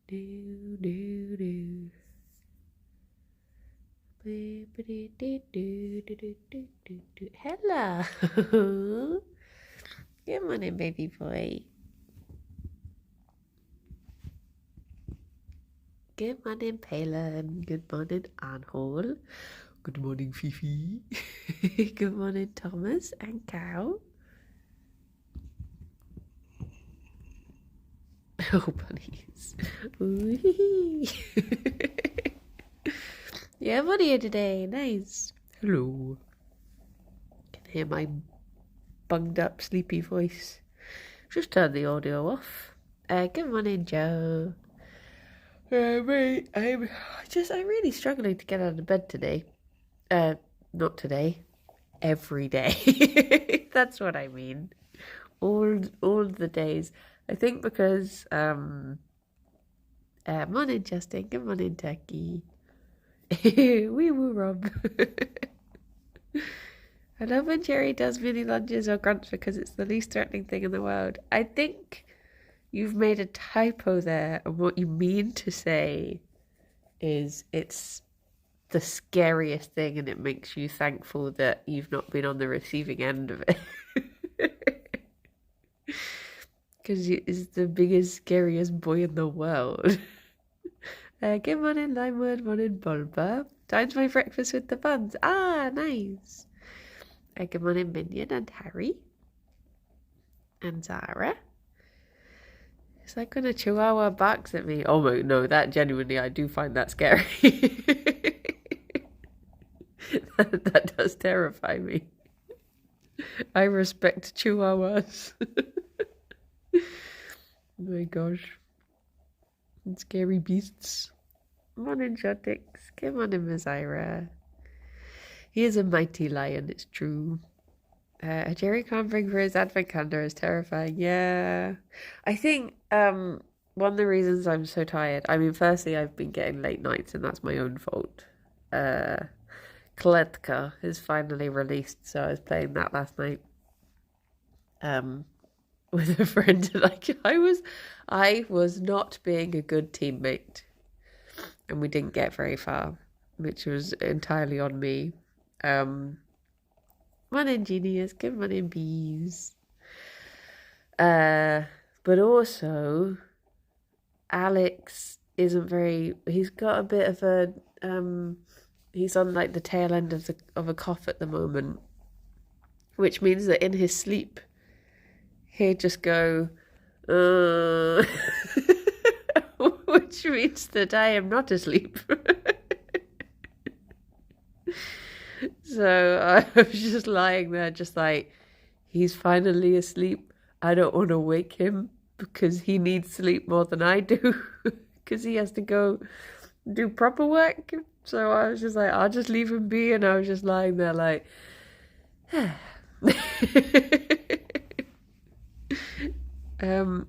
Do, do, do. Hello. Good morning, baby boy. Good morning, Palin. Good morning, Anhol. Good morning, Fifi. Good morning, Thomas and Cow. Oh, bunnies. Yeah, I'm on here today. Nice. Hello. Can hear my bunged up, sleepy voice. Just turn the audio off. Good morning, Joe. Mate, I'm really struggling to get out of bed today. Not today. Every day. That's what I mean. All the days. I think because morning, Justin. Good morning, Turkey. Wee woo, Rob. I love when Gerry does mini lunges or grunts because it's the least threatening thing in the world. I think you've made a typo there, and what you mean to say is it's the scariest thing and it makes you thankful that you've not been on the receiving end of it. Because it's the biggest, scariest boy in the world. Good morning, Limewood. Morning, Bulba. Time's my breakfast with the buns. Ah, nice. Good morning, Minion and Harry. And Zara. It's like when a chihuahua barks at me. Oh my, no, that genuinely, I do find that scary. that does terrify me. I respect chihuahuas. Oh my gosh. Scary beasts. Morning, Jotix. Good morning, Mazira. He is a mighty lion, it's true. Gerry clambering for his advent calendar is terrifying. Yeah. I think one of the reasons I'm so tired, I mean, firstly, I've been getting late nights and that's my own fault. Kletka is finally released, so I was playing that last night. With a friend. Like I was not being a good teammate, and we didn't get very far, which was entirely on me. Morning, genius. Good morning, bees. But also, Alex isn't very. He's got a bit of a. He's on like the tail end of a cough at the moment, which means that in his sleep, he'd just go, which means that I am not asleep. So I was just lying there, just like, he's finally asleep. I don't want to wake him because he needs sleep more than I do because he has to go do proper work. So I was just like, I'll just leave him be. And I was just lying there like,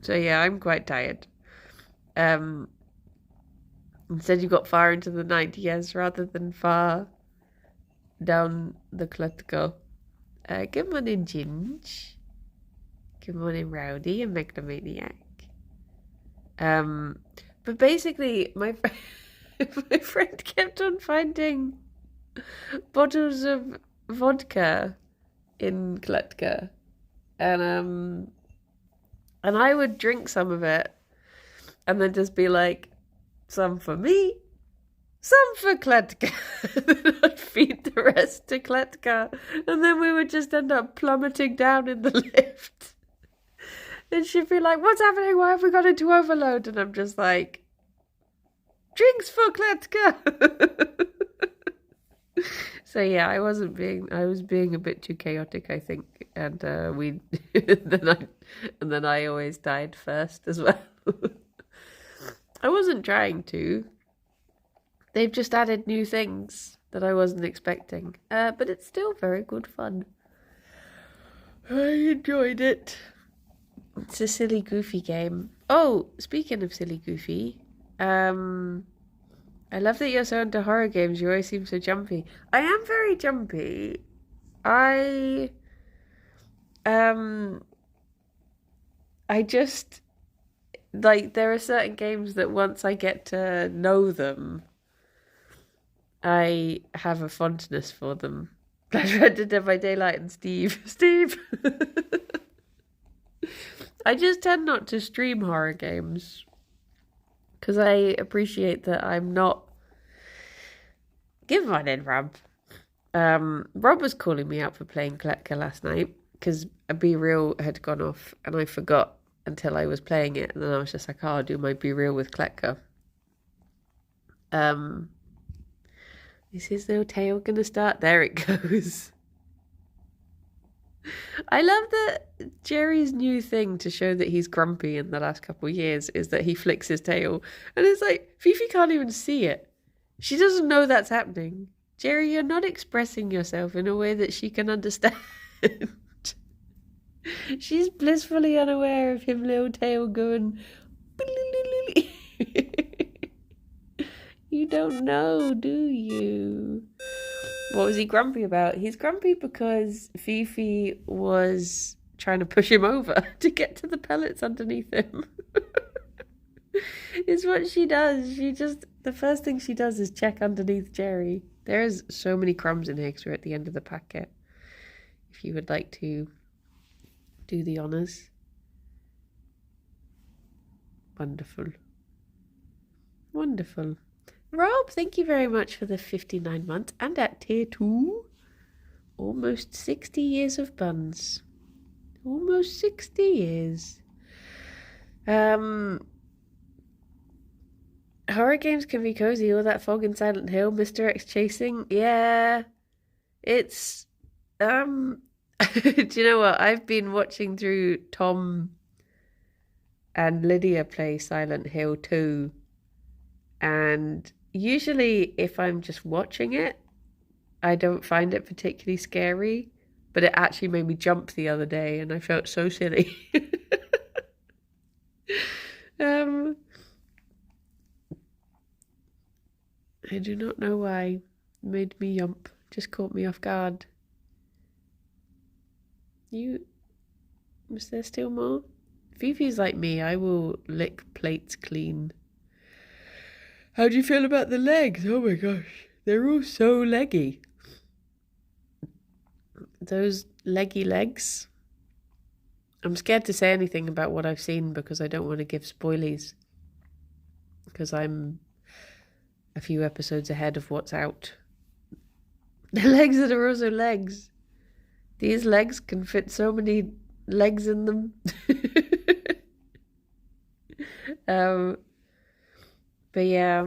so yeah, I'm quite tired. Instead you got far into the night, yes, rather than far down the Clutco. Good morning, Ginge. Good morning, Rowdy and Megalomaniac. But basically, my friend kept on finding bottles of vodka in Kletka, and I would drink some of it, and then just be like, some for me, some for Kletka. Then I'd feed the rest to Kletka, and then we would just end up plummeting down in the lift. And she'd be like, what's happening? Why have we got into overload? And I'm just like, drinks for Kletka. So yeah, I was being a bit too chaotic, I think. And then I always died first as well. I wasn't trying to. They've just added new things that I wasn't expecting. But it's still very good fun. I enjoyed it. It's a silly, goofy game. Oh, speaking of silly, goofy, I love that you're so into horror games. You always seem so jumpy. I am very jumpy. I just, like there are certain games that once I get to know them, I have a fondness for them. Like Red Dead by Daylight and Steve. Steve! I just tend not to stream horror games because I appreciate that I'm not. Give one in, Rob. Rob was calling me out for playing Kletka last night because a Be Real had gone off and I forgot until I was playing it, and then I was just like, oh, I'll do my Be Real with Kletka. Is his little tail gonna start? There it goes. I love that Gerry's new thing to show that he's grumpy in the last couple of years is that he flicks his tail. And it's like, Fifi can't even see it. She doesn't know that's happening. Gerry, you're not expressing yourself in a way that she can understand. She's blissfully unaware of him little tail going... You don't know, do you? What was he grumpy about? He's grumpy because Fifi was trying to push him over to get to the pellets underneath him. It's what she does. The first thing she does is check underneath Gerry. There's so many crumbs in here because we're at the end of the packet. If you would like to do the honours. Wonderful. Wonderful. Rob, thank you very much for the 59 months. And at tier 2, almost 60 years of buns. Almost 60 years. Horror games can be cozy. All that fog in Silent Hill, Mr. X chasing. Yeah. It's... Do you know what? I've been watching through Tom and Lydia play Silent Hill 2. And usually if I'm just watching it, I don't find it particularly scary. But it actually made me jump the other day and I felt so silly. I do not know why. It made me jump. Just caught me off guard. Was there still more? Fifi's like me. I will lick plates clean. How do you feel about the legs? Oh my gosh. They're all so leggy. Those leggy legs. I'm scared to say anything about what I've seen because I don't want to give spoilies. Because I'm a few episodes ahead of what's out. The legs that are also legs. These legs can fit so many legs in them. But yeah,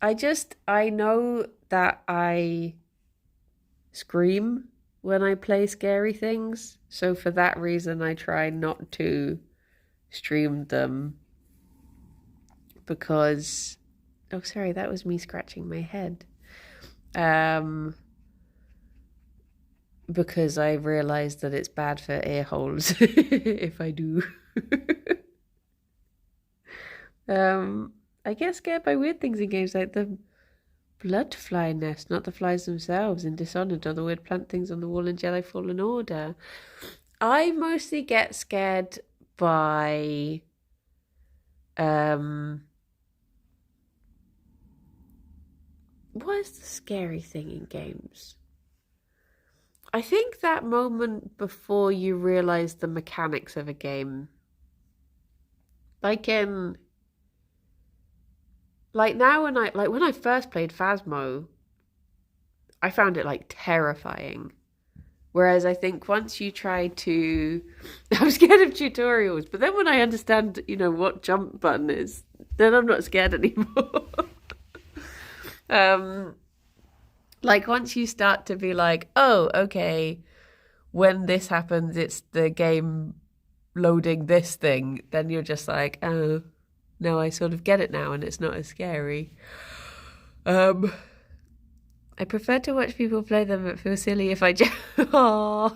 I know that I scream when I play scary things. So for that reason, I try not to stream them. Because, oh, sorry, that was me scratching my head. Because I realised that it's bad for ear holes if I do. I get scared by weird things in games like the blood fly nest, not the flies themselves, in Dishonored, or the weird plant things on the wall in Jedi Fallen Order. I mostly get scared by what is the scary thing in games? I think that moment before you realise the mechanics of a game. Like now when I first played Phasmo, I found it like terrifying. Whereas I think once you try to... I'm scared of tutorials, but then when I understand, what jump button is, then I'm not scared anymore. Like once you start to be like, oh, okay, when this happens, it's the game loading this thing, then you're just like, oh, no, I sort of get it now and it's not as scary. I prefer to watch people play them but feel silly if I just... Aww.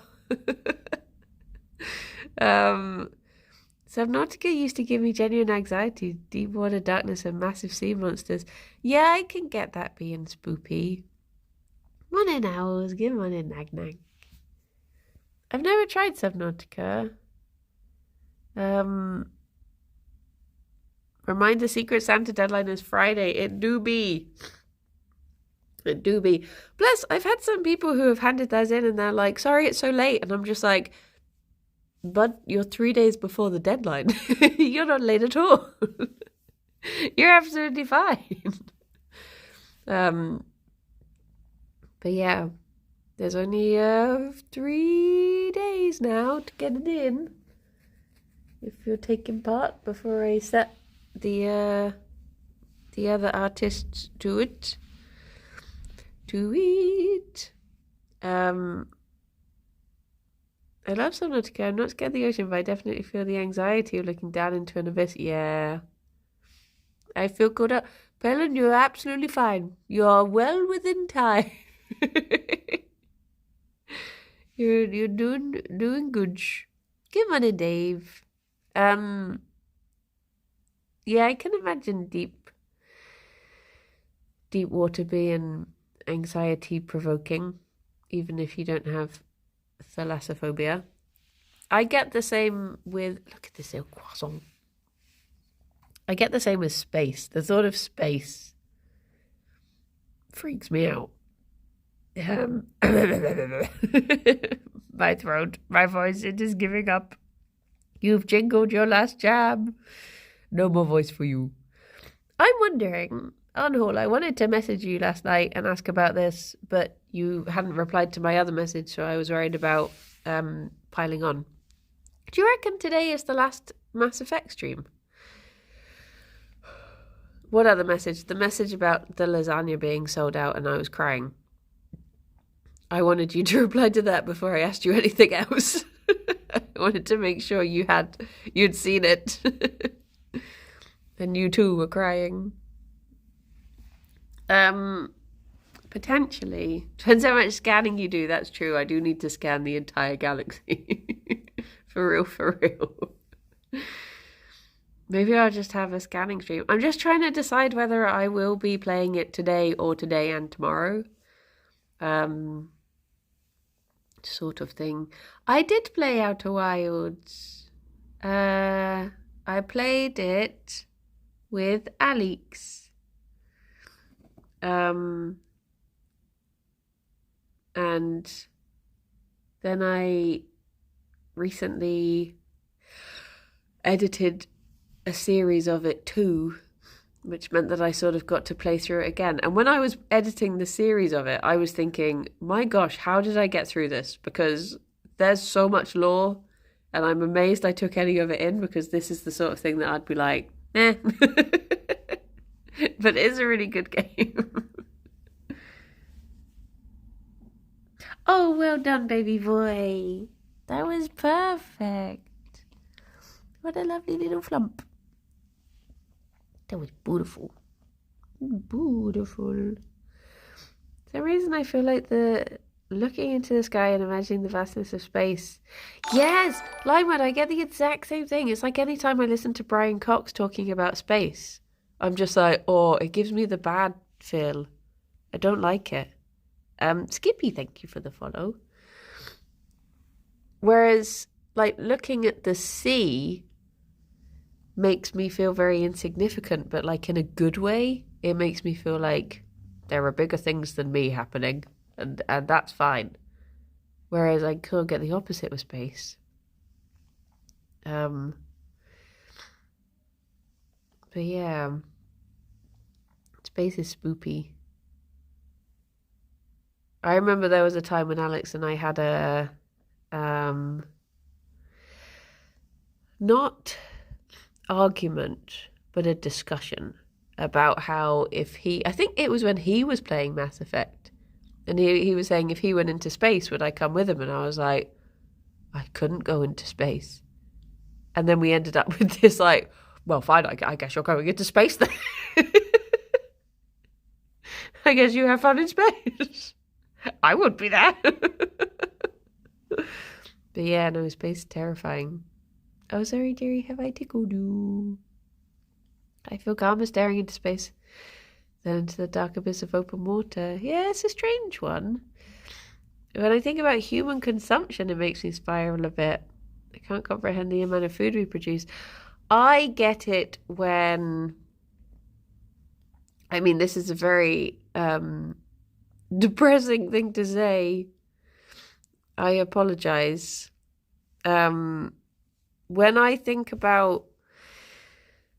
Subnautica used to give me genuine anxiety. Deep water, darkness and massive sea monsters. Yeah, I can get that being spoopy. One in owls, give one in nag nag. I've never tried Subnautica. Reminder, Secret Santa deadline is Friday. It do be. It do be. Plus, I've had some people who have handed theirs in and they're like, sorry, it's so late. And I'm just like, but you're 3 days before the deadline. You're not late at all. You're absolutely fine. But yeah, there's only 3 days now to get it in. If you're taking part before I set the other artists to it. I love Subnautica. I'm not scared of the ocean, but I definitely feel the anxiety of looking down into an abyss. Yeah. I feel caught up. Pelin, you're absolutely fine. You're well within time. You're doing good. Good money, Dave. Yeah, I can imagine deep water being anxiety provoking, even if you don't have thalassophobia. I get the same with, look at this little croissant. I get the same with space. The thought of space freaks me out. My throat, my voice, it is giving up. You've jingled your last jab. No more voice for you. I'm wondering, Arnhall, I wanted to message you last night and ask about this, but you hadn't replied to my other message, so I was worried about piling on. Do you reckon today is the last Mass Effect stream? What other message? The message about the lasagna being sold out and I was crying. I wanted you to reply to that before I asked you anything else. I wanted to make sure you'd seen it. And you too were crying. Potentially. Depends how much scanning you do, that's true. I do need to scan the entire galaxy. For real. Maybe I'll just have a scanning stream. I'm just trying to decide whether I will be playing it today or today and tomorrow. Sort of thing. I did play Outer Wilds. I played it with Alex. And then I recently edited a series of it too, which meant that I sort of got to play through it again. And when I was editing the series of it, I was thinking, my gosh, how did I get through this? Because there's so much lore, and I'm amazed I took any of it in, because this is the sort of thing that I'd be like, eh. But it is a really good game. Oh, well done, baby boy. That was perfect. What a lovely little flump. That was beautiful. Beautiful. For some reason I feel like looking into the sky and imagining the vastness of space. Yes! Limewood, I get the exact same thing. It's like any time I listen to Brian Cox talking about space, I'm just like, oh, it gives me the bad feel. I don't like it. Skippy, thank you for the follow. Whereas, like, looking at the sea makes me feel very insignificant, but like in a good way. It makes me feel like there are bigger things than me happening, and that's fine. Whereas I could get the opposite with space. But yeah, space is spoopy. I remember there was a time when Alex and I had a not argument, but a discussion about how I think it was when he was playing Mass Effect, and he was saying if he went into space, would I come with him? And I was like, I couldn't go into space. And then we ended up with this like, well, fine, I guess you're going into space then. I guess you have fun in space. I would be there. But yeah, no, space is terrifying. Oh, sorry, dearie, have I tickled you? I feel calmer staring into space than into the dark abyss of open water. Yeah, it's a strange one. When I think about human consumption, it makes me spiral a bit. I can't comprehend the amount of food we produce. I get it when, I mean, this is a very depressing thing to say. I apologize. When I think about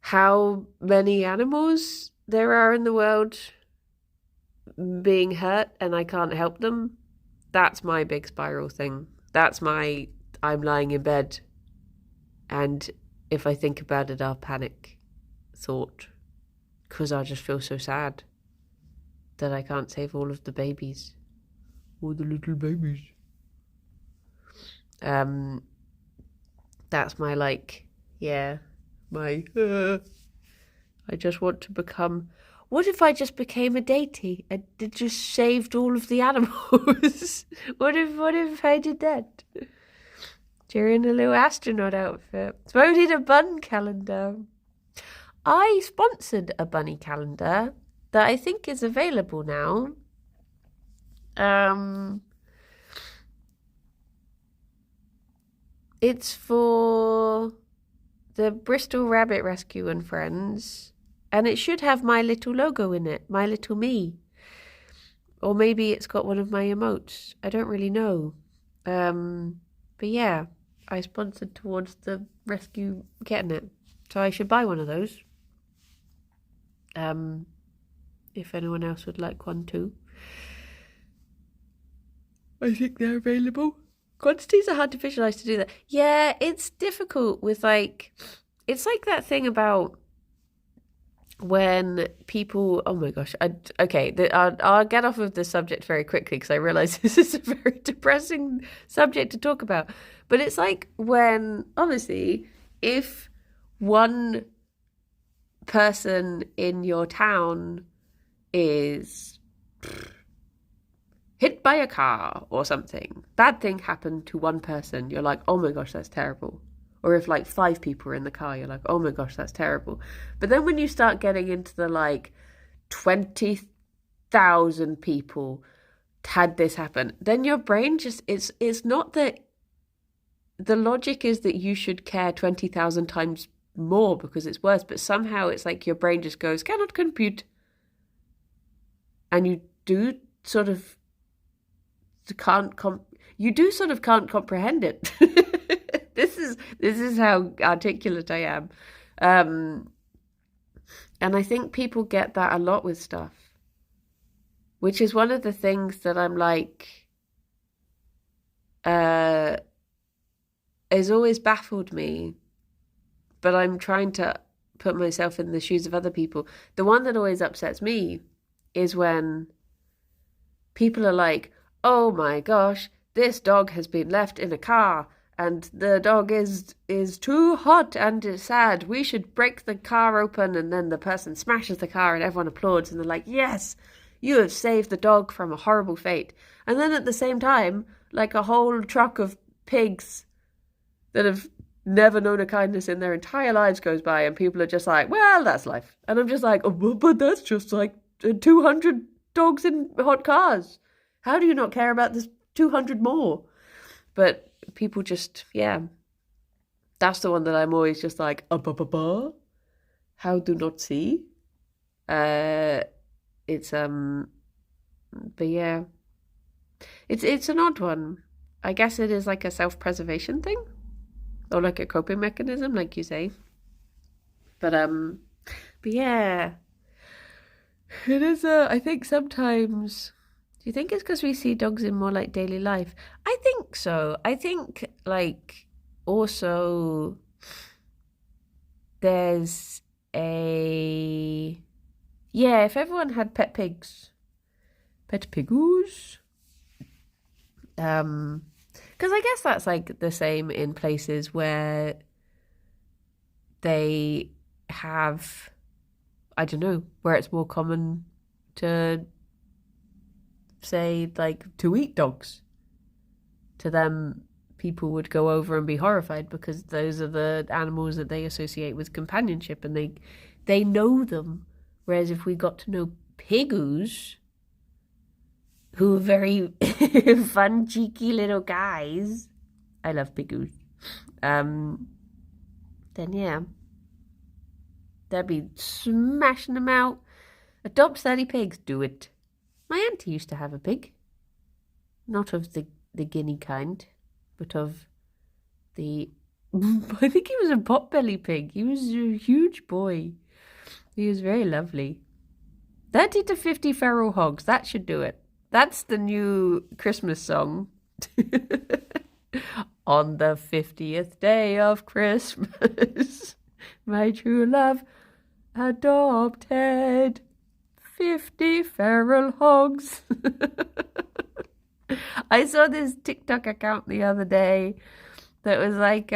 how many animals there are in the world being hurt and I can't help them, that's my big spiral thing. That's my, I'm lying in bed and if I think about it, I'll panic thought. Because I just feel so sad that I can't save all of the babies. All the little babies. That's my I just want to become. What if I just became a deity and just saved all of the animals? What if I did that? Gerry in a little astronaut outfit. So I need a bun calendar. I sponsored a bunny calendar that I think is available now. It's for the Bristol Rabbit Rescue and Friends, and it should have my little logo in it, my little me. Or maybe it's got one of my emotes. I don't really know. But yeah, I sponsored towards the rescue getting it. So I should buy one of those. If anyone else would like one too. I think they're available. Quantities are hard to visualize to do that. Yeah, it's difficult with it's like that thing about when people, oh my gosh, I'll get off of this subject very quickly because I realize this is a very depressing subject to talk about. But it's like when, obviously, if one person in your town is hit by a car or something, bad thing happened to one person, you're like, oh my gosh, that's terrible. Or if 5 people are in the car, you're like, oh my gosh, that's terrible. But then when you start getting into the 20,000 people had this happen, then your brain just, it's not that, the logic is that you should care 20,000 times more because it's worse, but somehow it's like your brain just goes, cannot compute. And you do sort of can't comprehend it. This is how articulate I am. And I think people get that a lot with stuff, which is one of the things that I'm has always baffled me, but I'm trying to put myself in the shoes of other people. The one that always upsets me is when people are like, oh my gosh, this dog has been left in a car and the dog is too hot and sad. We should break the car open. And then the person smashes the car and everyone applauds and they're like, yes, you have saved the dog from a horrible fate. And then at the same time, a whole truck of pigs that have never known a kindness in their entire lives goes by and people are just like, well, that's life. And I'm just like, oh, but that's just 200 dogs in hot cars. How do you not care about this 200 more? But people just, yeah. That's the one that I'm always just like, how do not see? It's, but yeah. It's an odd one. I guess it is a self-preservation thing. Or a coping mechanism, like you say. But yeah. It is I think sometimes, do you think it's because we see dogs in more daily life? I think so. I think also there's if everyone had pet pigs, pet piggoos, because I guess that's the same in places where they have, I don't know, where it's more common to say to eat dogs. To them, people would go over and be horrified because those are the animals that they associate with companionship and they know them. Whereas if we got to know piggoos, who are very fun, cheeky little guys, I love piggoos, then yeah. They'd be smashing them out. Adopt 30 pigs. Do it. My auntie used to have a pig. Not of the guinea kind, but of the... I think he was a potbelly pig. He was a huge boy. He was very lovely. 30 to 50 feral hogs. That should do it. That's the new Christmas song. On the 50th day of Christmas, my true love adopted 50 feral hogs. I saw this TikTok account the other day that was like,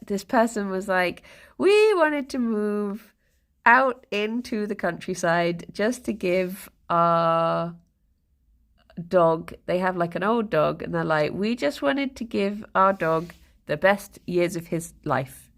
this person was like, we wanted to move out into the countryside just to give our dog, they have like an old dog, and they're like, we just wanted to give our dog the best years of his life.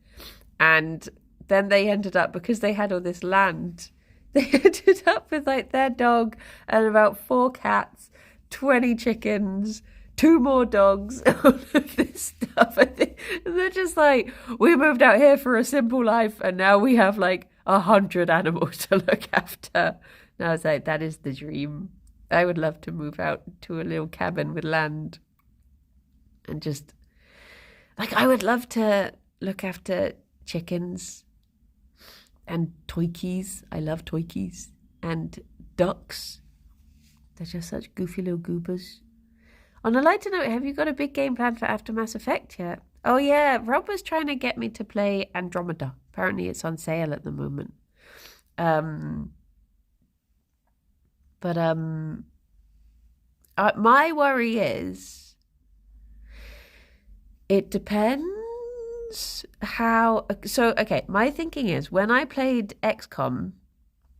And then they ended up, because they had all this land, they ended up with like their dog and about 4 cats, 20 chickens, 2 more dogs, all of this stuff. I think they're just like, we moved out here for a simple life and now we have like 100 animals to look after. And I was like, that is the dream. I would love to move out to a little cabin with land and just, like, I would love to look after chickens and toikies. I love toikies and ducks. They're just such goofy little goobers. On a lighter note, have you got a big game plan for after Mass Effect yet? Oh yeah, Rob was trying to get me to play Andromeda. Apparently it's on sale at the moment. My worry is, it depends how... So, okay, my thinking is, when I played XCOM,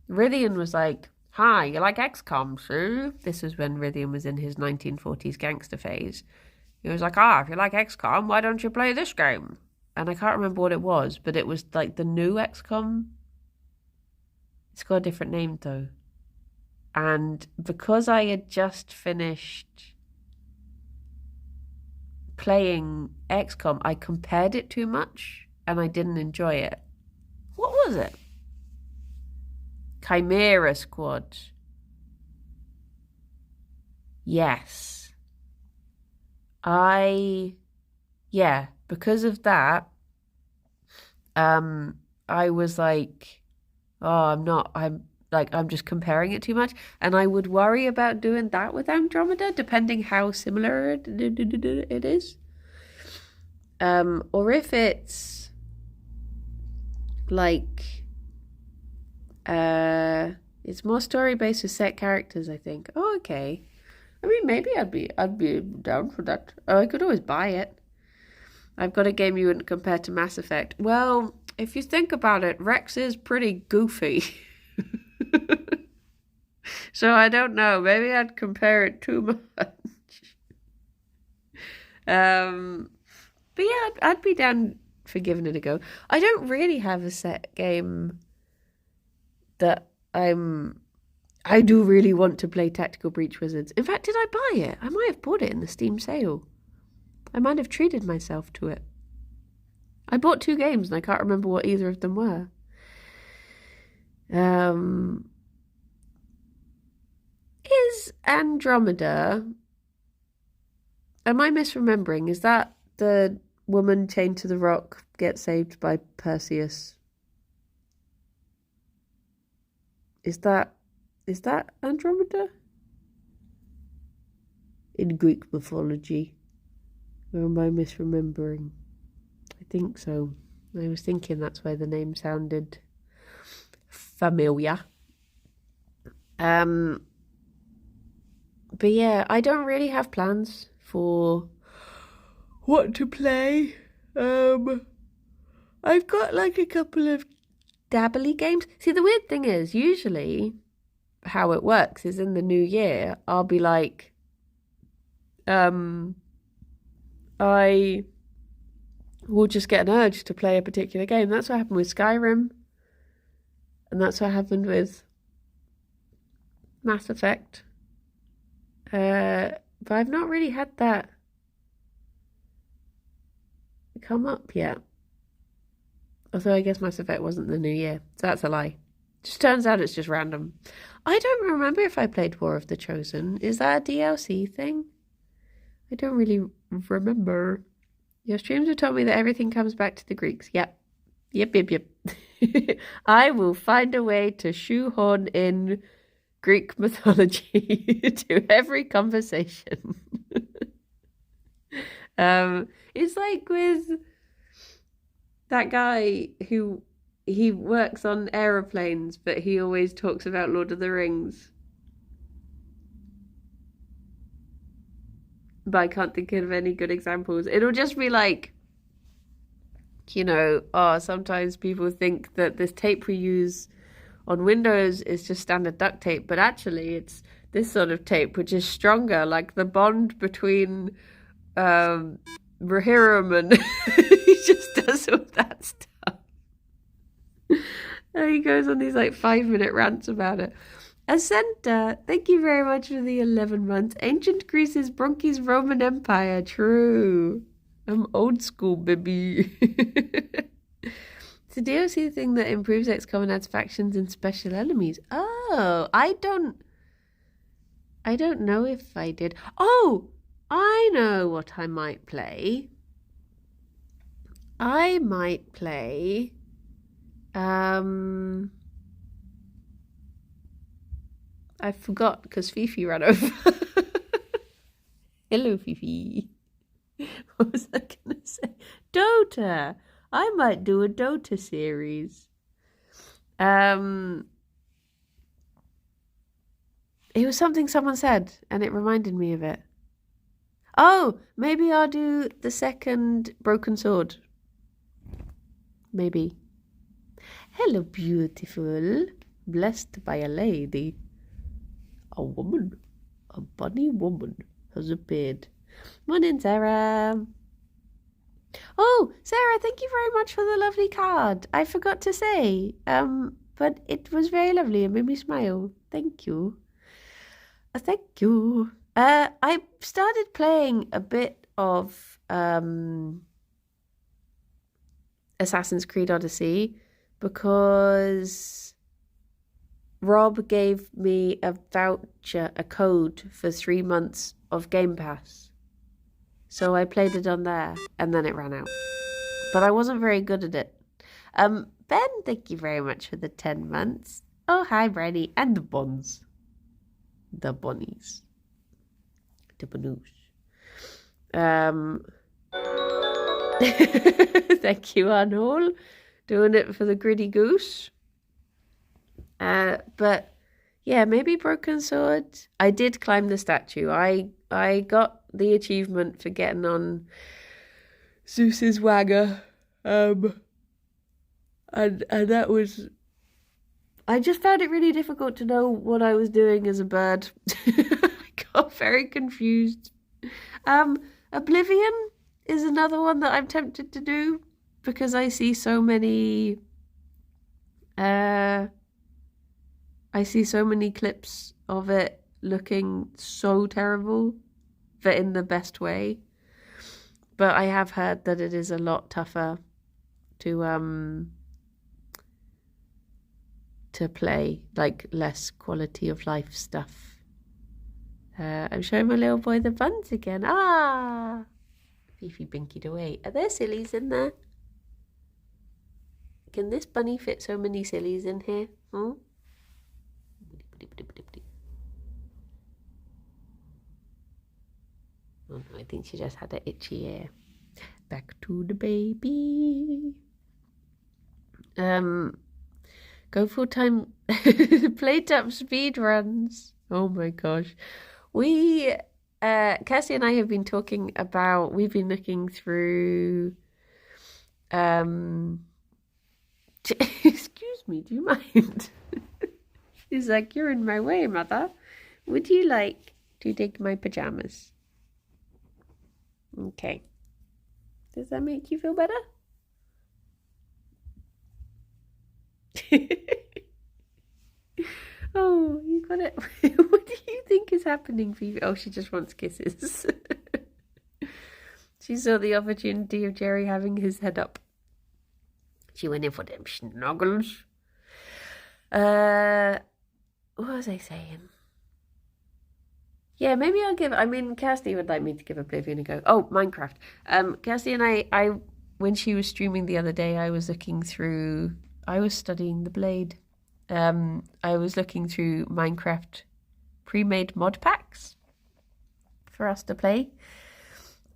Rithian was like, hi, you like XCOM, Sue? This was when Rithian was in his 1940s gangster phase. He was like, if you like XCOM, why don't you play this game? And I can't remember what it was, but it was like the new XCOM. It's got a different name, though. And because I had just finished playing XCOM, I compared it too much and I didn't enjoy it. What was it? Chimera Squad. Yes. Because of that, I was like, I'm just comparing it too much. And I would worry about doing that with Andromeda, depending how similar it is. Or if it's like, it's more story-based with set characters, I think. Oh, okay. I mean, maybe I'd be down for that. Oh, I could always buy it. I've got a game you wouldn't compare to Mass Effect. Well, if you think about it, Rex is pretty goofy. So I don't know. Maybe I'd compare it too much. But yeah, I'd be down for giving it a go. I don't really have a set game that I do really want to play Tactical Breach Wizards. In fact, did I buy it? I might have bought it in the Steam sale. I might have treated myself to it. I bought 2 games and I can't remember what either of them were. Is Andromeda... Am I misremembering? Is that the woman chained to the rock gets saved by Perseus? Is that Andromeda? In Greek mythology. Or am I misremembering? I think so. I was thinking that's why the name sounded familiar. But yeah, I don't really have plans for what to play. I've got like a couple of dabbly games. See, the weird thing is, usually how it works is in the new year, I'll be like, I will just get an urge to play a particular game. That's what happened with Skyrim. And that's what happened with Mass Effect. But I've not really had that come up yet. Although I guess Mass Effect wasn't the new year, so that's a lie. Just turns out it's just random. I don't remember if I played War of the Chosen. Is that a DLC thing? I don't really remember. Your streams have told me that everything comes back to the Greeks. Yep. Yep. I will find a way to shoehorn in Greek mythology to every conversation. It's like with that guy who he works on aeroplanes, but he always talks about Lord of the Rings. But I can't think of any good examples. It'll just be like, sometimes people think that this tape we use on Windows is just standard duct tape, but actually it's this sort of tape which is stronger, like the bond between Rohirrim and he just does all that stuff. And he goes on these like 5-minute rants about it. Ascenta, thank you very much for the 11 months. Ancient Greece's Bronchi's Roman Empire, true. I'm old school, baby. It's a DLC thing that improves XCOM and adds factions and special enemies. Oh, I don't know if I did. Oh, I know what I might play. I might play I forgot because Fifi ran over. Hello, Fifi. What was I going to say? Dota. I might do a Dota series. It was something someone said, and it reminded me of it. Oh, maybe I'll do the second Broken Sword. Maybe. Hello, beautiful. Blessed by a lady. A woman. A bunny woman has appeared. Morning, Sarah. Oh, Sarah, thank you very much for the lovely card. I forgot to say, but it was very lovely and made me smile. Thank you. Thank you. I started playing a bit of Assassin's Creed Odyssey because Rob gave me a voucher, a code for 3 months of Game Pass. So I played it on there and then it ran out. But I wasn't very good at it. Ben, thank you very much for the 10 months. Oh, hi, Brenny. And the buns. The bunnies. The banoosh. Thank you, Arnold. Doing it for the gritty goose. But yeah, maybe Broken Sword. I did climb the statue. I got the achievement for getting on Zeus's wagger. And that was... I just found it really difficult to know what I was doing as a bird. I got very confused. Oblivion is another one that I'm tempted to do because I see so many clips of it looking so terrible, but in the best way. But I have heard that it is a lot tougher to play, like less quality of life stuff. I'm showing my little boy the buns again. Ah! Fifi binkied away. Are there sillies in there? Can this bunny fit so many sillies in here? Oh no, I think she just had an itchy ear. Back to the baby. Go full-time playtime speed runs. Oh my gosh. We Cassie and I have been talking about, we've been looking through excuse me, do you mind? She's like, you're in my way, mother. Would you like to take my pajamas? Okay. Does that make you feel better? Oh, you got it. What do you think is happening, Phoebe? Oh, she just wants kisses. She saw the opportunity of Gerry having his head up. She went in for them snuggles. What was I saying? Yeah, maybe I'll give. I mean, Kirsty would like me to give Oblivion a go. Oh, Minecraft. Kirsty and I, when she was streaming the other day, I was looking through. I was studying the Blade. I was looking through Minecraft pre-made mod packs for us to play.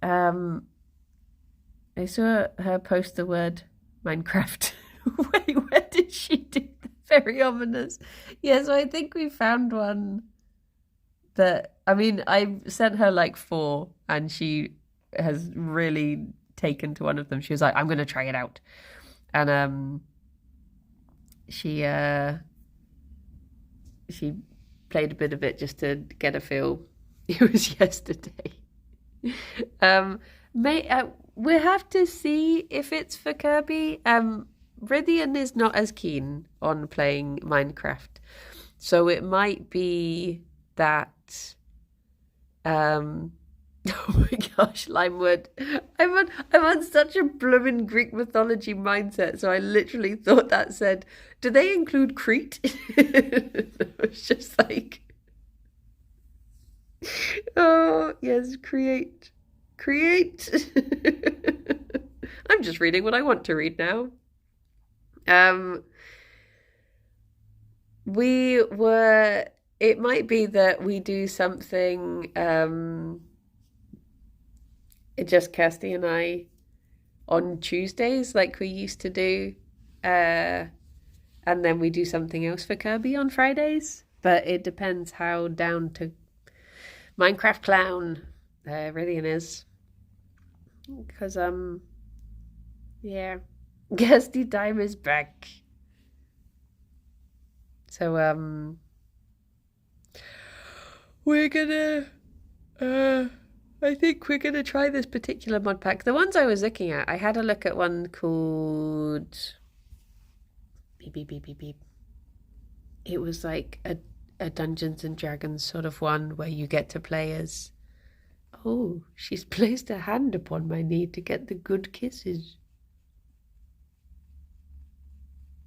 I saw her post the word Minecraft. Wait, where did she do that? Very ominous. Yeah, so I think we found one that, I mean, I sent her like 4 and she has really taken to one of them. She was like, I'm going to try it out. And she played a bit of it just to get a feel. It was yesterday. We'll have to see if it's for Kirby. Rythian is not as keen on playing Minecraft, so it might be that. Oh my gosh, Limewood! I'm on such a blooming Greek mythology mindset, so I literally thought that said, do they include Crete? It's just like, oh yes, create. I'm just reading what I want to read now. It might be that we do something, just Kirsty and I on Tuesdays like we used to do, and then we do something else for Kirby on Fridays, but it depends how down to Minecraft Clown Rythian is, because yeah, Kirsty time is back. So we're gonna I think we're gonna try this particular mod pack. The ones I was looking at, I had a look at one called beep beep beep beep beep. It was like a Dungeons and Dragons sort of one where you get to play as, oh, she's placed a hand upon my knee to get the good kisses.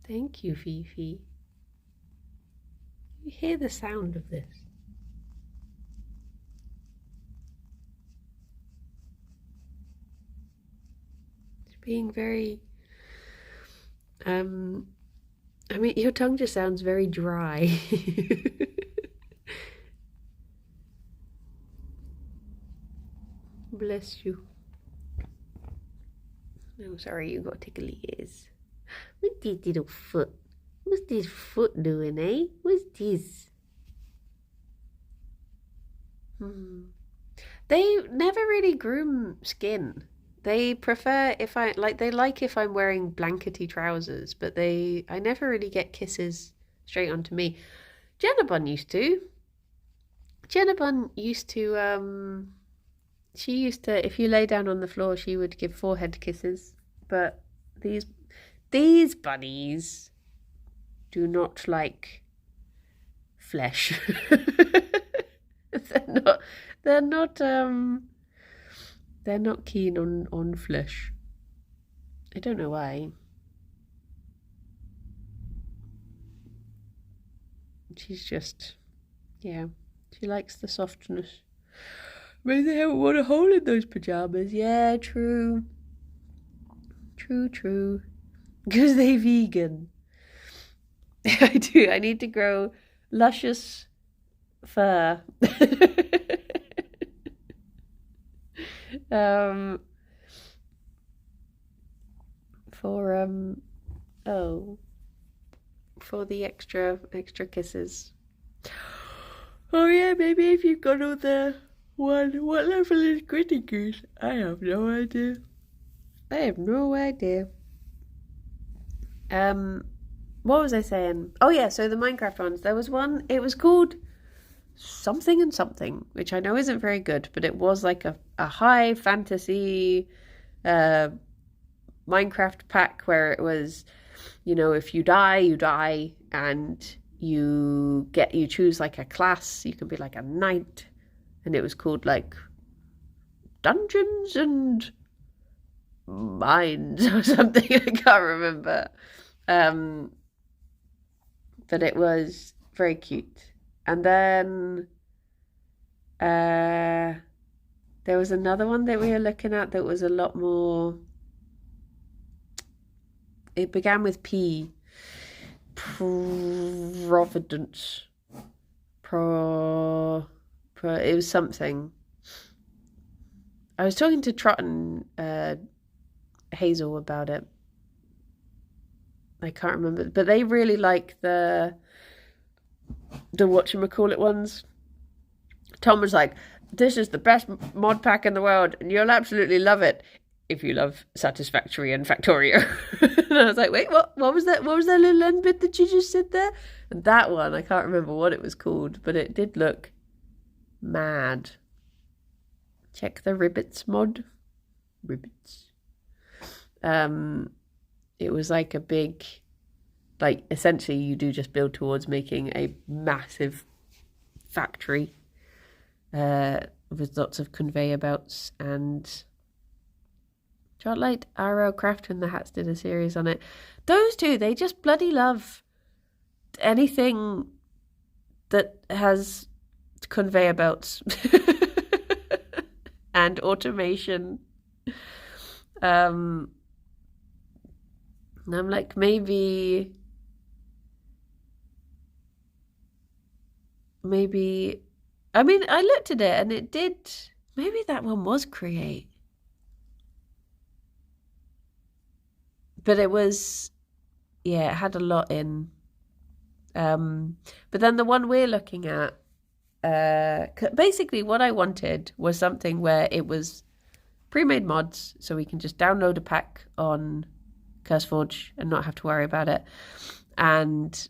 Thank you, Fifi. You hear the sound of this? It's being very, I mean, your tongue just sounds very dry. Bless you. No, sorry, you got tickly ears. What's this little foot? What's this foot doing, eh? What's this? They never really groom skin. They prefer if I'm wearing blankety trousers, but I never really get kisses straight onto me. Jennabun used to. She used to, if you lay down on the floor, she would give forehead kisses. But these bunnies do not like flesh. They're not keen on flesh. I don't know why. She's just, yeah, she likes the softness. Maybe they haven't worn a hole in those pajamas. Yeah, true. True. Because they vegan. I do. I need to grow luscious fur. For the extra kisses. Oh yeah, maybe if you've got all the one. What level is Gritty Goose? I have no idea. What was I saying? Oh yeah, so the Minecraft ones. There was one, it was called something and something, which I know isn't very good, but it was like a high fantasy Minecraft pack where it was, if you die, and you choose like a class. You can be like a knight, and it was called like Dungeons and mines or something. I can't remember. But it was very cute. And then there was another one that we were looking at that was a lot more. It began with P. Providence. It was something. I was talking to Trot and Hazel about it. I can't remember, but they really like the whatchamacallit ones. Tom was like, "This is the best mod pack in the world, and you'll absolutely love it if you love Satisfactory and Factorio." And I was like, "Wait, what? What was that? What was that little end bit that you just said there?" And that one, I can't remember what it was called, but it did look mad. Check the Ribbits mod. Ribbits. It was like a big, like essentially you do just build towards making a massive factory with lots of conveyor belts, and Trotlight, RL Craft and the Hats did a series on it. Those two, they just bloody love anything that has conveyor belts and automation. And I'm like, maybe I mean, I looked at it and it did, maybe that one was Create. But it was, yeah, it had a lot in. But then the one we're looking at, basically what I wanted was something where it was pre-made mods, so we can just download a pack on CurseForge and not have to worry about it, and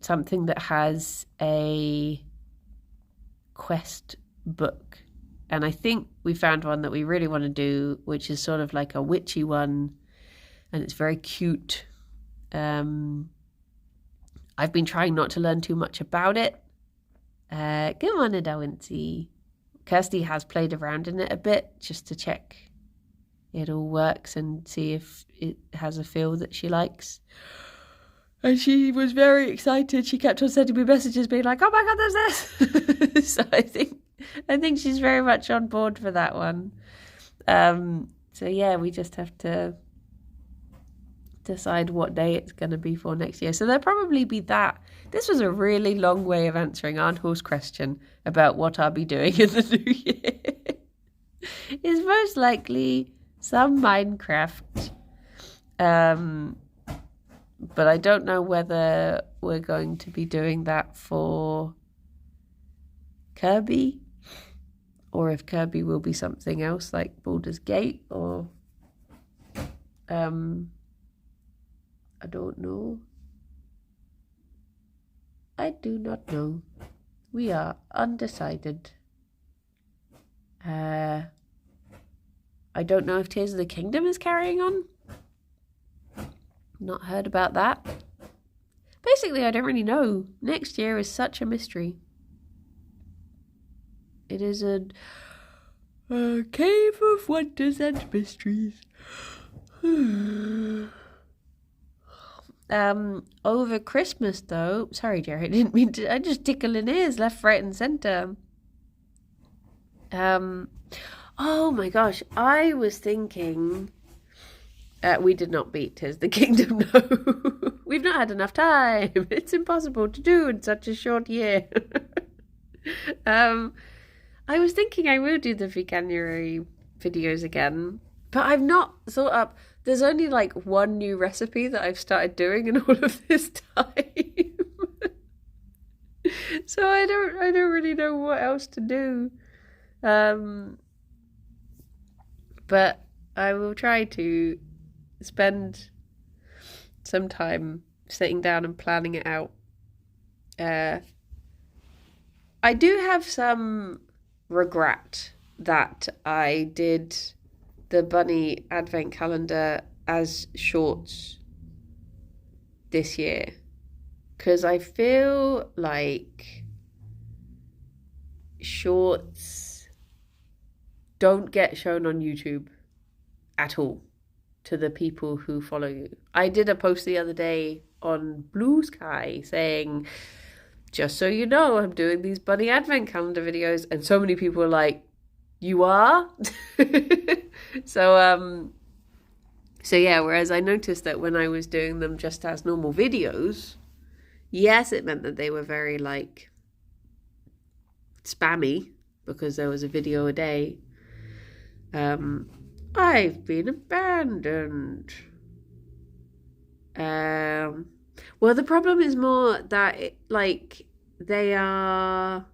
something that has a quest book. And I think we found one that we really want to do, which is sort of like a witchy one, and it's very cute. I've been trying not to learn too much about it. Good morning, Dawincy. Kirsty has played around in it a bit just to check it all works and see if it has a feel that she likes. And she was very excited. She kept on sending me messages being like, "Oh my God, there's this." So I think she's very much on board for that one. So yeah, we just have to decide what day it's going to be for next year. So there'll probably be that. This was a really long way of answering Arnhall's question about what I'll be doing in the new year. It's most likely some Minecraft. But I don't know whether we're going to be doing that for Kirby, or if Kirby will be something else like Baldur's Gate, or I don't know. I do not know. We are undecided. I don't know if Tears of the Kingdom is carrying on. Not heard about that. Basically, I don't really know. Next year is such a mystery. It is a cave of wonders and mysteries. Over Christmas though, sorry Jerry, I didn't mean to, I just tickling ears left, right and centre. Oh my gosh, I was thinking, we did not beat Tears of the Kingdom, no. We've not had enough time. It's impossible to do in such a short year. I was thinking I will do the Veganuary videos again, but I've not thought up. There's only like one new recipe that I've started doing in all of this time. So I don't really know what else to do. But I will try to spend some time sitting down and planning it out. I do have some regret that I did the bunny advent calendar as shorts this year, because I feel like shorts don't get shown on YouTube at all. to the people who follow you. I did a post the other day on Blue Sky saying, just so you know, I'm doing these bunny advent calendar videos, and so many people were like, you are? So yeah, whereas I noticed that when I was doing them just as normal videos, yes, it meant that they were very like spammy because there was a video a day. I've been abandoned. Well, the problem is more that they are.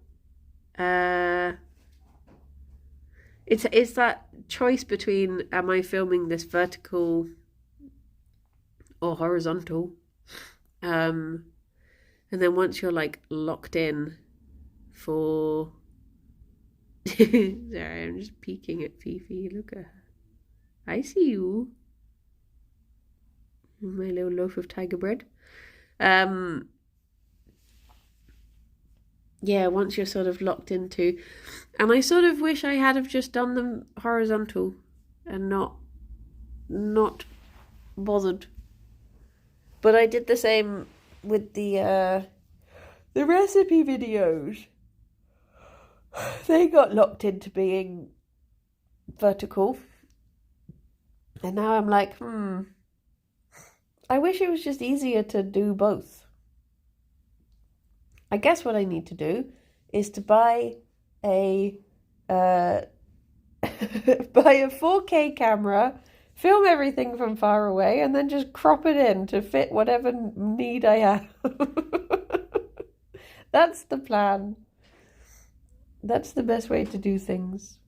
It's that choice between, am I filming this vertical or horizontal? And then once you're like locked in for sorry, I'm just peeking at Fifi. Look at her. I see you. My little loaf of tiger bread. Yeah, once you're sort of locked into, and I sort of wish I had have just done them horizontal and not bothered. But I did the same with the recipe videos. They got locked into being vertical. And now I'm like, I wish it was just easier to do both. I guess what I need to do is to buy a 4K camera, film everything from far away, and then just crop it in to fit whatever need I have. That's the plan. That's the best way to do things.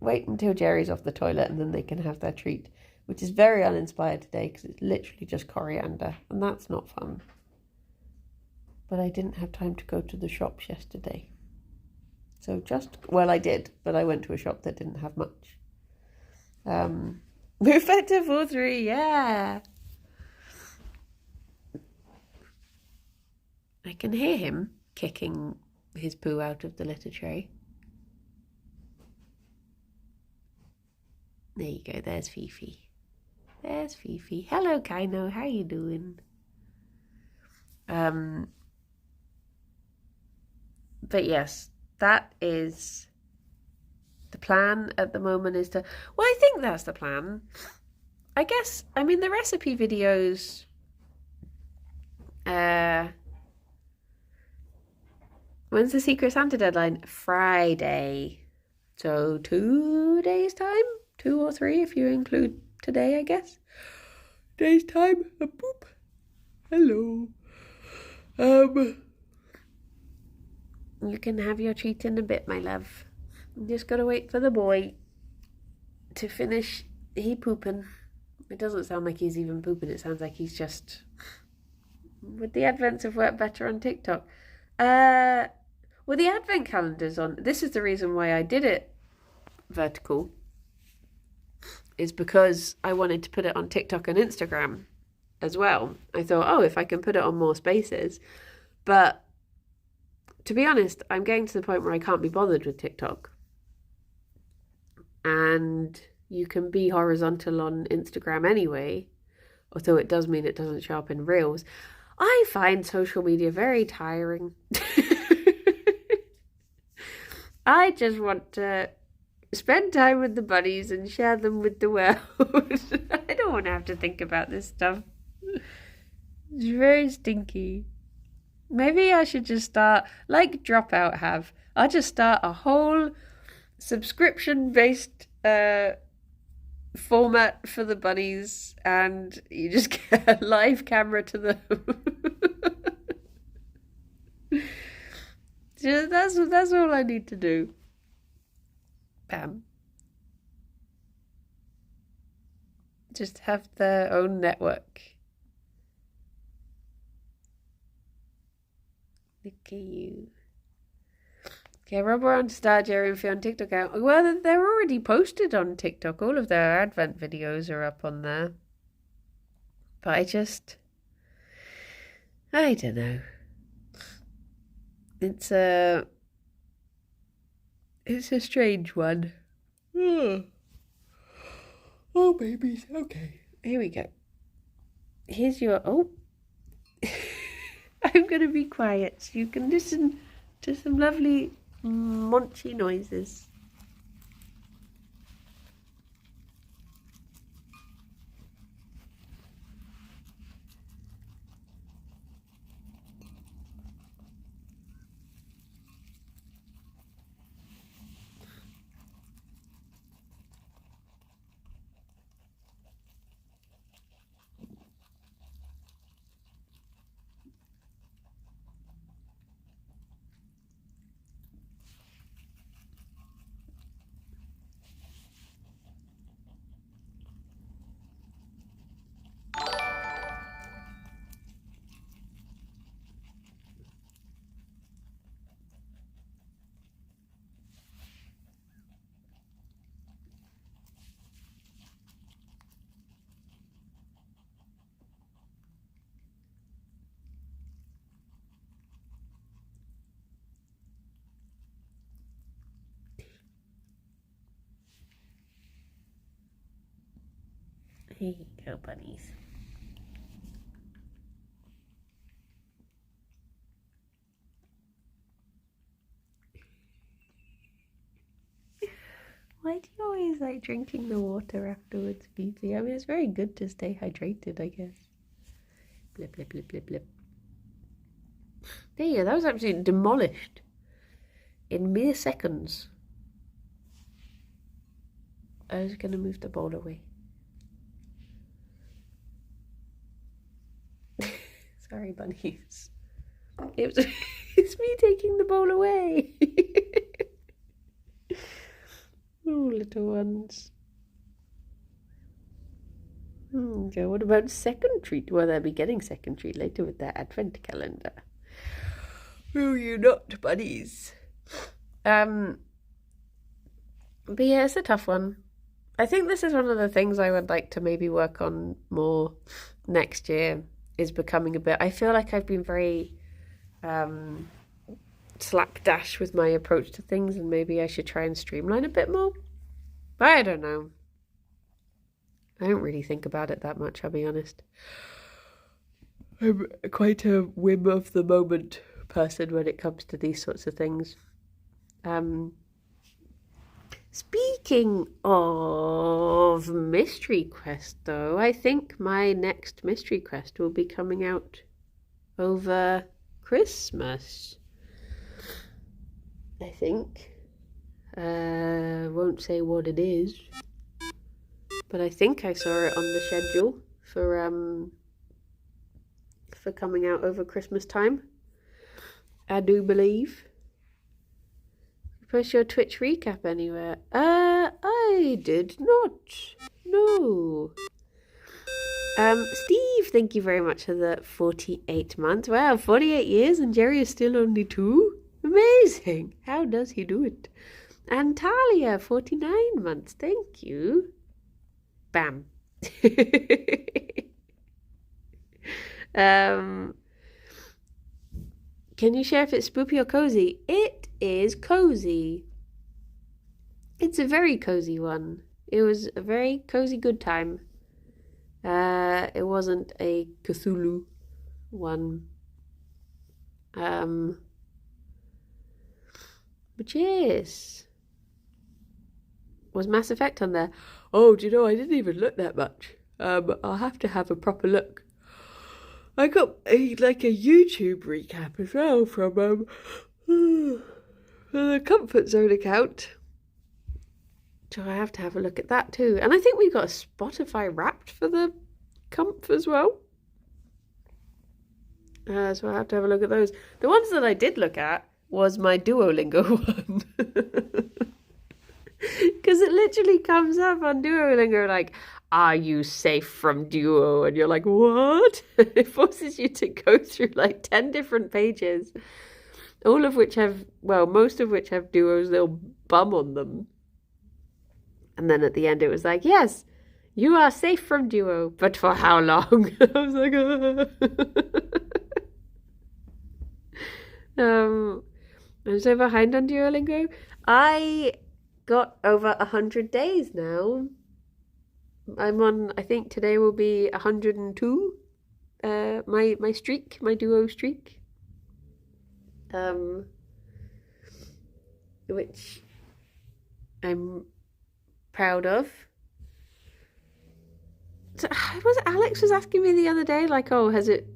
Wait until Gerry's off the toilet and then they can have their treat, which is very uninspired today because it's literally just coriander, and that's not fun. But I didn't have time to go to the shops yesterday. So I did, but I went to a shop that didn't have much. Mufetta 4-3, yeah. I can hear him kicking his poo out of the litter tray. There you go, there's Fifi. There's Fifi. Hello, Kaino, how you doing? But yes, that is the plan at the moment is to... Well, I think that's the plan. I guess, I mean, the recipe videos... When's the Secret Santa deadline? Friday. So 2 days' time? 2 or 3 if you include today, I guess. Days' time. Boop. Hello. You can have your treat in a bit, my love. You just gotta wait for the boy to finish he pooping. It doesn't sound like he's even pooping. It sounds like he's just... Would the advents have worked better on TikTok? Well, the advent calendar's on. This is the reason why I did it vertical. Is because I wanted to put it on TikTok and Instagram as well. I thought, oh, if I can put it on more spaces. But to be honest, I'm getting to the point where I can't be bothered with TikTok. And you can be horizontal on Instagram anyway, although it does mean it doesn't show up in Reels. I find social media very tiring. I just want to spend time with the bunnies and share them with the world. I don't want to have to think about this stuff. It's very stinky. Maybe I should just start, like Dropout have. I'll just start a whole subscription-based format for the bunnies, and you just get a live camera to them. That's all I need to do. Bam. Just have their own network. Look at you. Okay, Robert on to start Gerry and Ffion TikTok account. Well, they're already posted on TikTok. All of their advent videos are up on there. But I don't know. It's a strange one. Oh, babies. Okay. Here we go. Here's your... Oh. I'm going to be quiet so you can listen to some lovely munchy noises. Here you go, bunnies. Why do you always like drinking the water afterwards, Phoebe? I mean, it's very good to stay hydrated, I guess. Blip, blip, blip, blip, blip. There you go. That was absolutely demolished in mere seconds. I was going to move the bowl away. Sorry, bunnies. It's me taking the bowl away. Oh, little ones. Okay, what about second treat? Well, they'll be getting second treat later with their advent calendar. Will you not, bunnies? But yeah, it's a tough one. I think this is one of the things I would like to maybe work on more next year, is becoming a bit... I feel like I've been very slapdash with my approach to things, and maybe I should try and streamline a bit more. But I don't know. I don't really think about it that much, I'll be honest. I'm quite a whim of the moment person when it comes to these sorts of things. Speaking of Mystery Quest, though, I think my next Mystery Quest will be coming out over Christmas. I think. Won't say what it is, but I think I saw it on the schedule for coming out over Christmas time. I do believe. Post your Twitch recap anywhere? I did not. No. Steve, thank you very much for the 48 months. Wow, 48 years and Gerry is still only 2? Amazing. How does he do it? And Talia, 49 months. Thank you. Bam. Can you share if it's spoopy or cozy? It is cozy. It's a very cozy one. It was a very cozy good time. It wasn't a Cthulhu one. But yes. Was Mass Effect on there? Oh, do you know, I didn't even look that much. I'll have to have a proper look. I got a YouTube recap as well from the Comfort Zone account. So I have to have a look at that too. And I think we got a Spotify Wrapped for the Comf as well. So I have to have a look at those. The ones that I did look at was my Duolingo one. Because it literally comes up on Duolingo like, are you safe from Duo? And you're like, what? It forces you to go through like 10 different pages, all of which have, well, most of which have Duo's little bum on them. And then at the end it was like, yes, you are safe from Duo, but for how long? I was like, I'm so behind on Duolingo. I got over 100 days now. I'm on, I think today will be 102. My streak, my duo streak. Which I'm proud of. So, Alex was asking me the other day, like, oh, has it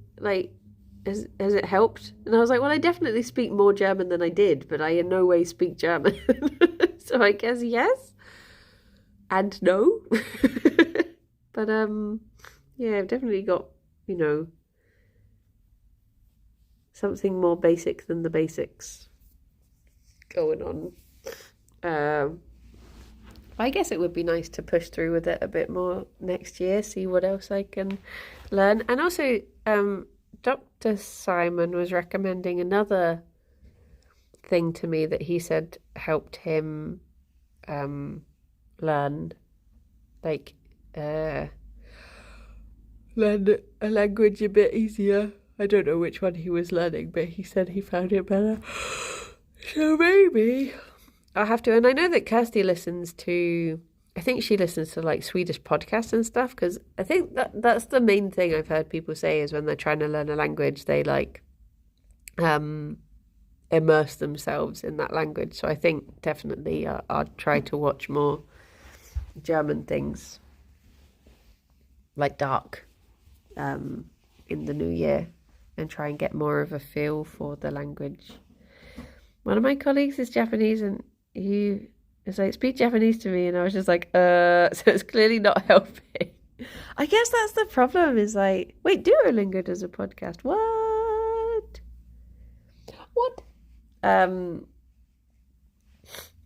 helped? And I was like, well, I definitely speak more German than I did, but I in no way speak German. So I guess yes and no. But yeah, I've definitely got, something more basic than the basics going on. I guess it would be nice to push through with it a bit more next year, see what else I can learn. And also, Dr. Simon was recommending another thing to me that he said helped him learn, like, learn a language a bit easier. I don't know which one he was learning, but he said he found it better. So maybe I'll have to. And I know that Kirsty listens to, I think she listens to like Swedish podcasts and stuff, because I think that's the main thing I've heard people say is when they're trying to learn a language, they like immerse themselves in that language. So I think definitely I'll try to watch more German things like Dark in the new year and try and get more of a feel for the language. One of my colleagues is Japanese and he was like, speak Japanese to me, and I was just like, so it's clearly not helping. I guess that's the problem, is like, wait, Duolingo does a podcast. What?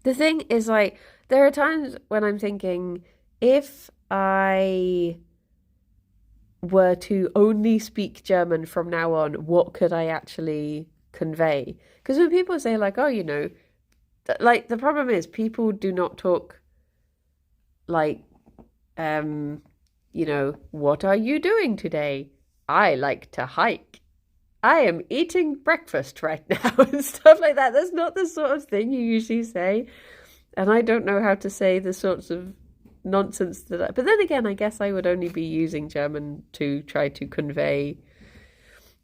The thing is, like, there are times when I'm thinking, if I were to only speak German from now on, what could I actually convey? Because when people say, like, oh, like, the problem is people do not talk like, what are you doing today? I like to hike. I am eating breakfast right now, and stuff like that. That's not the sort of thing you usually say. And I don't know how to say the sorts of nonsense but then again, I guess I would only be using German to try to convey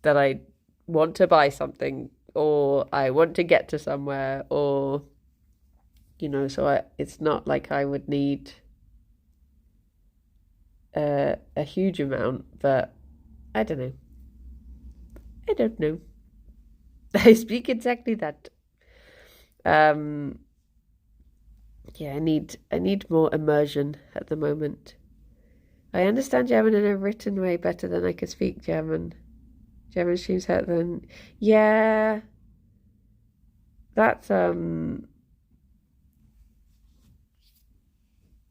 that I want to buy something, or I want to get to somewhere, or so it's not like I would need a huge amount, but I don't know. I speak exactly that. Yeah, I need more immersion at the moment. I understand German in a written way better than I could speak German. German streams hurt then. Yeah. That's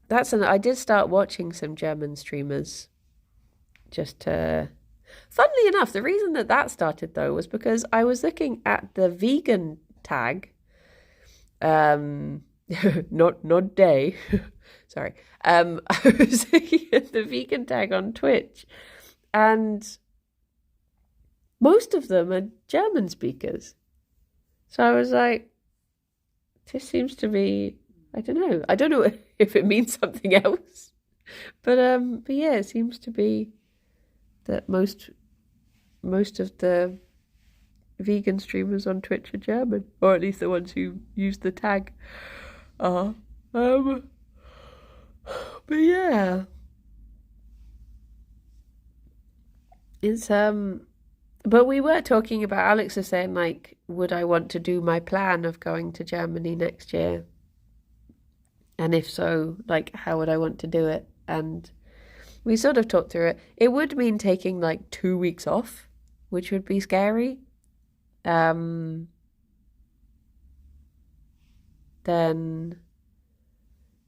I did start watching some German streamers just to, funnily enough, the reason that started though was because I was looking at the vegan tag, not day, sorry. I was looking at the vegan tag on Twitch, and most of them are German speakers. So I was like, this seems to be, I don't know if it means something else, but yeah, it seems to be that most of the vegan streamers on Twitch are German, or at least the ones who use the tag are. But yeah, it's but we were talking about, Alex was saying, like, would I want to do my plan of going to Germany next year? And if so, like, how would I want to do it? And we sort of talked through it. It would mean taking like 2 weeks off, which would be scary. Then, and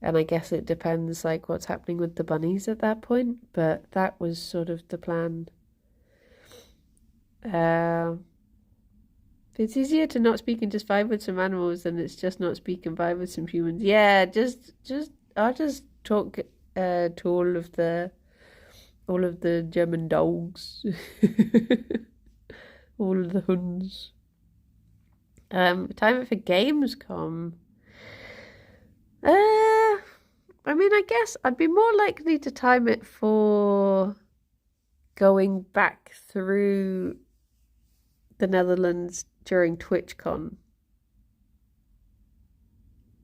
I guess it depends like what's happening with the bunnies at that point, but that was sort of the plan. It's easier to not speak and just vibe with some animals than it's just not speak and vibe with some humans. Yeah, I'll just talk to all of the German dogs, all of the Huns. Time for Gamescom. I mean, I guess I'd be more likely to time it for going back through the Netherlands during TwitchCon.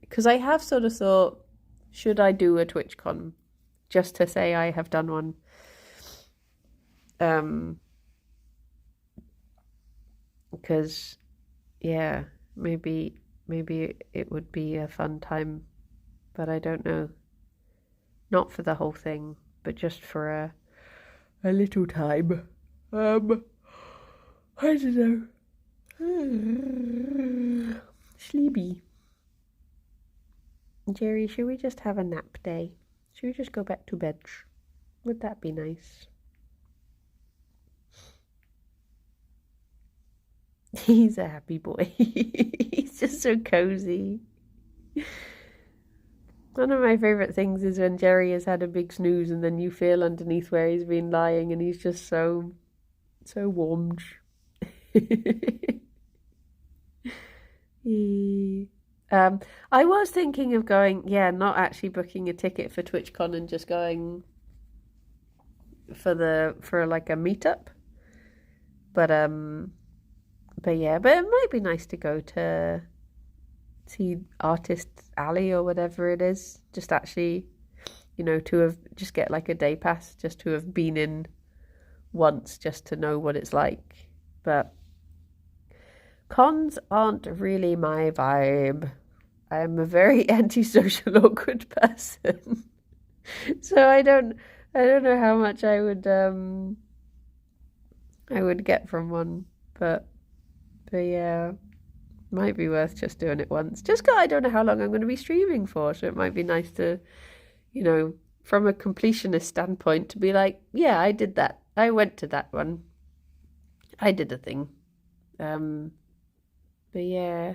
Because I have sort of thought, should I do a TwitchCon just to say I have done one? Because yeah, maybe it would be a fun time, but I don't know. Not for the whole thing, but just for a little time. I don't know. Sleepy. Gerry, should we just have a nap day? Should we just go back to bed? Would that be nice? He's a happy boy. He's just so cozy. One of my favourite things is when Gerry has had a big snooze and then you feel underneath where he's been lying and he's just so warmed. I was thinking of going, not actually booking a ticket for TwitchCon and just going for like a meetup. But it might be nice to go to see Artists Alley or whatever it is. Just actually, to have just get like a day pass, just to have been in once, just to know what it's like. But cons aren't really my vibe. I'm a very antisocial, awkward person. So I don't know how much I would get from one, but yeah, might be worth just doing it once. Just 'cause I don't know how long I'm going to be streaming for, so it might be nice to, from a completionist standpoint, to be like, yeah, I did that. I went to that one. I did a thing. But yeah.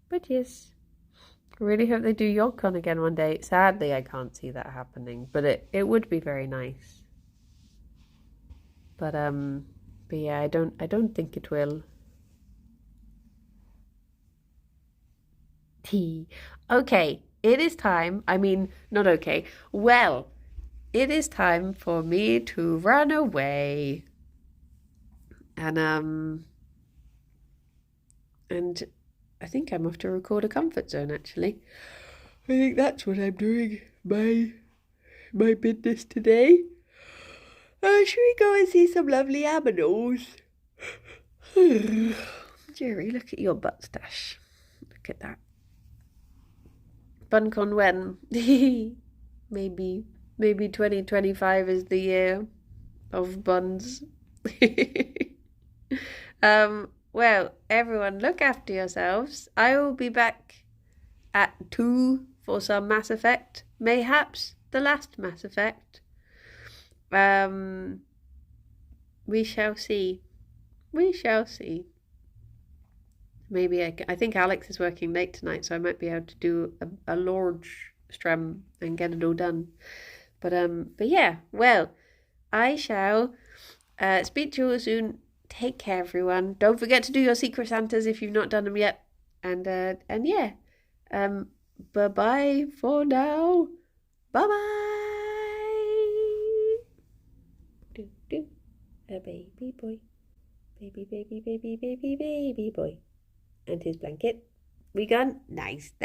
But yes, I really hope they do YogCon again one day. Sadly, I can't see that happening, but it would be very nice. But yeah, I don't think it will. Okay, it is time. I mean, not okay. Well, it is time for me to run away. And I think I'm off to record a comfort zone actually. I think that's what I'm doing. My business today. Should we go and see some lovely aminals? Gerry, look at your butt stash. Look at that. BunCon when? maybe 2025 is the year of buns. Well, everyone, look after yourselves. I will be back at 2 for some Mass Effect, mayhaps the last Mass Effect. We shall see. We shall see. Maybe I think Alex is working late tonight, so I might be able to do a large stream and get it all done. But yeah, well, I shall speak to you all soon. Take care, everyone. Don't forget to do your Secret Santas if you've not done them yet. And yeah, bye-bye for now. Bye-bye. Do, a baby boy. Baby, baby, baby, baby, baby boy. And his blanket. We gone? Nice. Thanks.